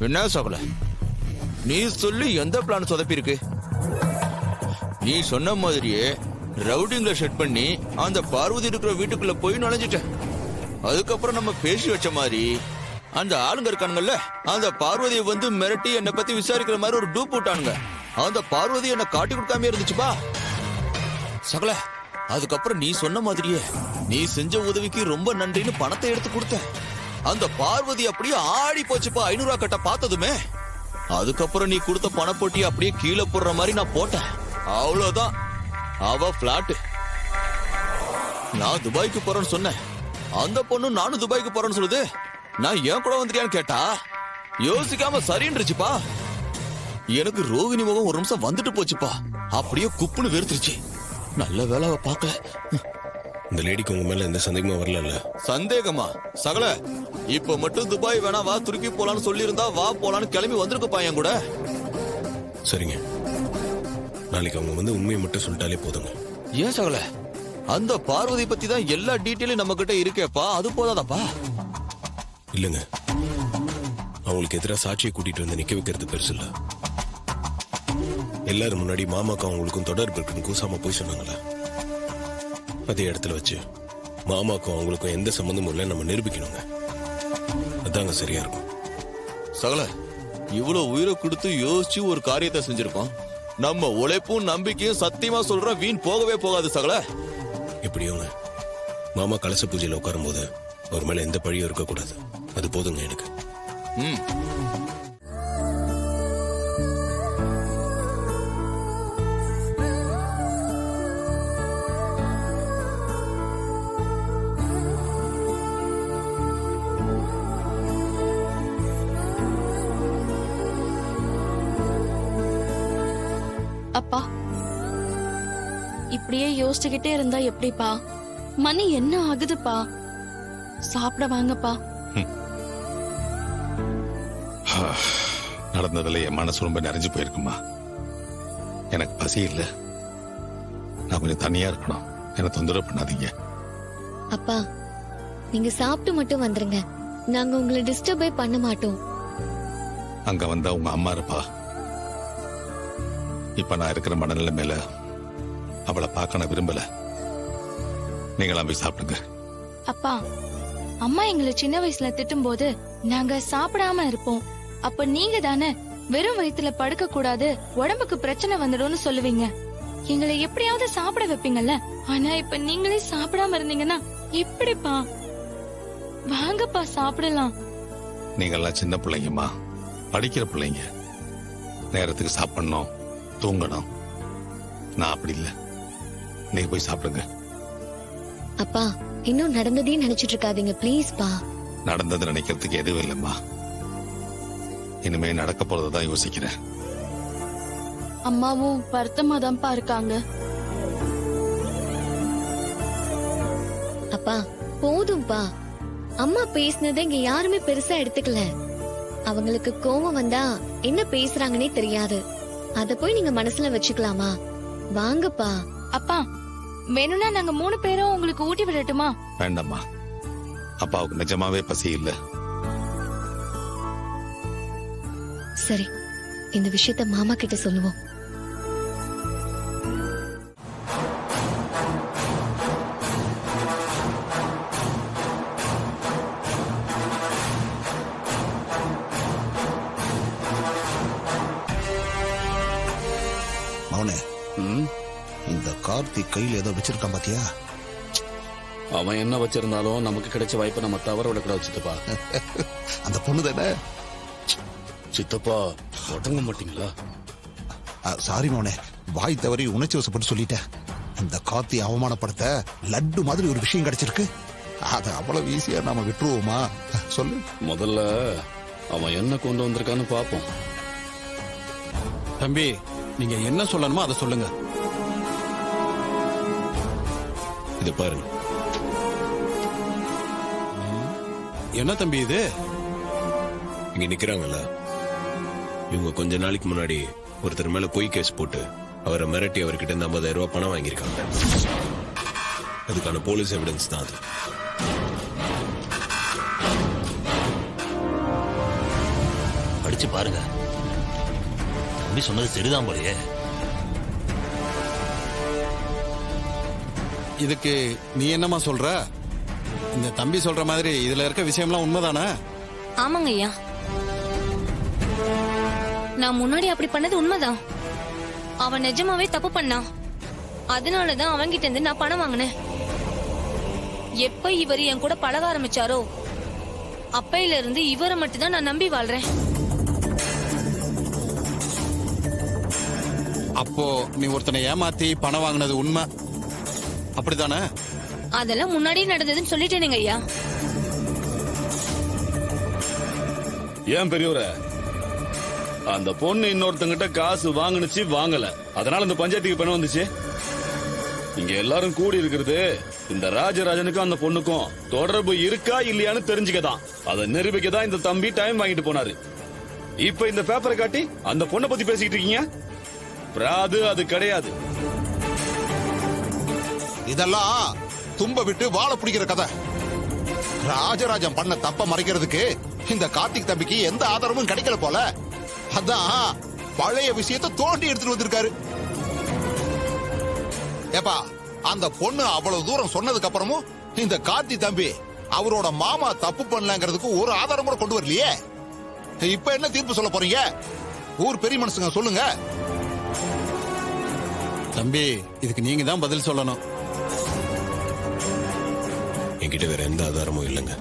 என்ன சகல, நீ சொல்லி எந்த பிளான் சொதப்பி இருக்கு? நீ சொன்ன மாதிரியே ரவுடிங்ல செட் பண்ணி அந்த பார்வதி இருக்கிற வீட்டுக்குள்ள போய் நுழைஞ்சிட்டேன். அதுக்கப்புறம் நம்ம பேசி வச்ச மாதிரி அந்த ஆளுங்க இருக்கானுங்கல்ல, அந்த பார்வதியை வந்து மிரட்டி என்னை பத்தி விசாரிக்கிற மாதிரி ஒரு டூப் போட்டானுங்க. அந்த பார்வதி என்ன காட்டி கொடுக்காம இருந்துச்சுப்பா சகல. அதுக்கப்புறம் நீ சொன்ன மாதிரியே நீ செஞ்ச உதவிக்கு ரொம்ப நன்றின்னு பணத்தை எடுத்து கொடுத்த. அந்த பார்வதி அப்படியே ஆடி போச்சுப்பா 500 ரூபா கட்ட பார்த்ததுமே. அதுக்கப்புறம் நீ கொடுத்த பணப்பொட்டியை அப்படியே கீழே போடுற மாதிரி நான் போட்டேன். அவ்வளவுதான், அவ பிளாட். நான் துபாய்க்கு போறேன்னு சொன்னேன். அந்த பொண்ணு நானும் துபாய்க்கு போறேன்னு சொல்லுது. நான் ஏன் கூட வந்துட்டியான்னு கேட்டா யோசிக்காம சரின்றுச்சுப்பா. எனக்கு ரோகிணி முகம் ஒரு நிமிஷம் வந்துட்டு போச்சுப்பா. அப்படியே குப்புன்னு வெறுத்துருச்சு. நல்ல வேலை அவ பார்க்கல. இந்த லேடிக்கு உங்க மேல எந்த சந்தேகமா வரல? சந்தேகமா சகல? இப்ப மட்டும் துபாய் வேணா வா துருக்கி போலான்னு சொல்லி இருந்தா வா போலான்னு கிளம்பி வந்திருக்குப்பா என் கூட. சரிங்க, நாளைக்கு அவங்க வந்து உண்மையை மட்டும் சொல்லிட்டாலே போதுங்க. ஏன் சகல? அந்த பார்வதி பத்தி தான் எல்லா டீட்டெயிலும் நம்ம கிட்ட இருக்கேப்பா, அது போதாதாப்பா? இல்லங்க, அவங்களுக்கு எதிராக சாட்சியை கூட்டிட்டு வந்து நிக்க வைக்கிறது பெருசு இல்ல. எல்லாரும் முன்னாடி மாமாக்கும் அவங்களுக்கும் தொடர்பு இருக்குன்னு கூசாம போய் சொன்னாங்களா, அதே இடத்துல வச்சு மாமாக்கும் அவங்களுக்கும் எந்த சம்பந்தமும் இல்லை நம்ம நிரூபிக்கணுங்க. அதாங்க சரியா இருக்கும். சகல, இவ்வளவு உயிரை கொடுத்து யோசிச்சு ஒரு காரியத்தை செஞ்சிருக்கோம். நம்ம உழைப்பும் நம்பிக்கையும் சத்தியமா சொல்ற வீண் போகவே போகாது சகல. எப்படியோங்க மாமா கலச பூஜையில உட்காரும் போது அவர் மேல எந்த பழியும் இருக்கக்கூடாது. அது போதுங்க எனக்கு. அப்பா, இப்படியே யோசிச்சுக்கிட்டே இருந்தா எப்படிப்பா? மணி என்ன ஆகுதுப்பா? சாப்பிட வாங்கப்பா. நடந்ததுல என் மனசு ரொம்ப நிறைஞ்சு போயிருக்குமா. எனக்கு பசி இல்ல, நான் கொஞ்சம் தனியா இருக்கணும். என்ன தொந்தரவு பண்ணாதீங்க. அப்பா, நீங்க சாப்பிட்டு மட்டும் வந்துருங்க, நாங்க உங்களை டிஸ்டர்பே பண்ண மாட்டோம். அங்க வந்தா உங்க அம்மா இருப்பா. இப்ப நான் இருக்கிற மனநிலைமையில அவளை பார்க்க நான் விரும்பல. நீங்களாம் போய் சாப்பிடுங்க. அப்பா, அம்மா எங்களை சின்ன வயசுல திட்டும் போது நாங்க சாப்பிடாம இருப்போம். அப்ப நீங்க தானே வெறும் வயித்துல படுக்க கூடாது, உடம்புக்கு பிரச்சனை வந்துடும்னு சொல்லுவீங்க. எங்களை எப்படியாவது சாப்பிட வைப்பீங்கல்ல. ஆனா இப்ப நீங்களே சாப்பிடாம இருந்தீங்கன்னா எப்படிப்பா? வாங்கப்பா சாப்பிடலாம். நீங்கெல்லாம் சின்ன பிள்ளைங்கம்மா, படிக்கிற பிள்ளைங்க. நேரத்துக்கு சாப்பிடணும், தூங்கணும். நான் அப்படி இல்ல. நீங்க போய் சாப்பிடுங்க. அப்பா, இன்னும் நடந்ததையும் நினைச்சிட்டு இருக்காதீங்க ப்ளீஸ் பா. நடந்தது நினைக்கிறதுக்கு எதுவும் இல்லம்மா. இனிமே நடக்க போறதுதான் யோசிக்கிறேன். அம்மாவும் வருத்தமா தான்ப்பா இருக்காங்க. அப்பா போதும்பா, அம்மா பேசினதை இங்க யாருமே பெருசா எடுத்துக்கல. அவங்களுக்கு கோவம் வந்தா என்ன பேசுறாங்கன்னே தெரியாது. அத போய் நீங்க மனசுல வச்சுக்கலாமா? வாங்கப்பா. அப்பா, வேணும்னா நாங்க 3 பேரும் உங்களுக்கு ஊட்டி விடட்டுமா? வேண்டாம்மா, அப்பாவுக்கு நிஜமாவே பசி இல்ல. சரி, இந்த விஷயத்த மாமா கிட்ட சொல்லுவோம். அவனே, இந்த கார்த்திக் கையில ஏதோ வச்சிருக்கான் பாத்தியா? அவன் என்ன வச்சிருந்தாலும் நமக்கு கிடைச்ச வாய்ப்பை நம்ம தவற விடக்கூடாது சித்தப்பா. அந்த பொண்ணு தானே? சித்தப்பா ஒட்டங்க மாட்டீங்களா? சாரி மோனே, வாய் தவறி உணர்ச்சி வசப்பட்டு சொல்லிட்டேன். இந்த கார்த்தி அவமானப்படுத்த லட்டு மாதிரி ஒரு விஷயம் கிடைச்சிருக்கு. அது அவ்வளவு ஈஸியா நாம விட்டுருவோமா? சொல்லு. முதல்ல அவன் என்ன கொண்டு வந்திருக்கான்னு பாப்போம். தம்பி, நீங்க என்ன சொல்லணுமோ அதை சொல்லுங்க. இது பாருங்க. என்ன தம்பி இது? இங்க நிக்கிறாங்கல்ல, இவங்க கொஞ்ச நாளைக்கு முன்னாடி ஒருத்தர் மேல பொய் கேஸ் போட்டு அவரை மிரட்டி அவர்கிட்ட இருந்து 50,000 ரூபாய் பணம் வாங்கியிருக்காங்க. அதுக்கான போலீஸ் எவிடன்ஸ் தான் அது. படிச்சு பாருங்க. தம்பி சொன்னது சரிதான் போலயே. இதுக்கு நீ என்னம்மா சொல்ற? இந்த தம்பி சொல்ற மாதிரி இதுல இருக்க விஷயம்லாம் உண்மைதானே? ஆமாங்க ஐயா, நான் முன்னாடி அப்படி பண்ணது உண்மைதான். அவன் நிஜமாவே தப்பு பண்ணான். அதனாலதான் அவன்கிட்ட இருந்து நான் பணம் வாங்கினேன். எப்ப இவர் என் கூட பழக ஆரம்பிச்சாரோ அப்பையில இருந்து இவரை மட்டும் தான் நான் நம்பி வாழ்றேன். அப்போ நீ ஒருத்தனை ஏமாத்தி பணம் வாங்கினது உண்மை அப்படிதானே? அதெல்லாம் முன்னாடியே நடந்ததுன்னு சொல்லிட்டேனுங்க ஐயா. ஏன் பெரியவரே, அந்த பொண்ணு இன்னொருத்தங்கிட்ட காசு வாங்குனுச்சு, வாங்கல, அதனால இந்த பஞ்சாயத்துக்கு பணம் வந்துச்சு. இங்க எல்லாரும் கூடி இருக்கிறது இந்த ராஜராஜனுக்கும் அந்த பொண்ணுக்கும் தொடர்பு இருக்கா இல்லையான்னு தெரிஞ்சுக்கதான். அதை நிரூபிக்கதான் இந்த தம்பி டைம் வாங்கிட்டு போனாரு. இப்ப இந்த பேப்பரை காட்டி அந்த பொண்ணை பத்தி பேசிக்கிட்டு இருக்கீங்க. பிராது அது கிடையாது. இதெல்லாம் தும்ப விட்டு வாழ பிடிக்கிற கதை. ராஜராஜன் பண்ண தப்ப மறைக்கிறதுக்கு இந்த கார்த்திக் தம்பிக்கு எந்த ஆதாரமும் கிடைக்கல போல. அதான் பழைய விஷயத்தை தோண்டி எடுத்துட்டு வந்திருக்காரு. ஏப்பா, அந்த பொண்ணு அவ்வளவு தூரம் சொன்னதுக்கு அப்புறமும் இந்த கார்த்தி தம்பி அவரோட மாமா தப்பு பண்ணலங்கிறதுக்கு ஒரு ஆதாரம் கூட கொண்டு வரலையே. இப்ப என்ன தீர்ப்பு சொல்ல போறீங்க? ஊர் பெரிய மனுஷங்க சொல்லுங்க. தம்பி, இதுக்கு நீங்க தான் பதில் சொல்லணும். என்கிட்ட வேற எந்த ஆதாரமும் இல்லைங்க.